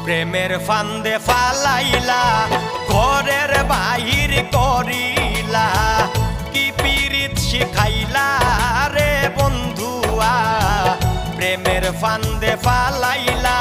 প্রেমের ফান্দে ফালাইলা ঘরের বাহির করিলা কি পীড়িত শিখাইলা রে বন্ধুয়া প্রেমের ফান্দে ফালাইলা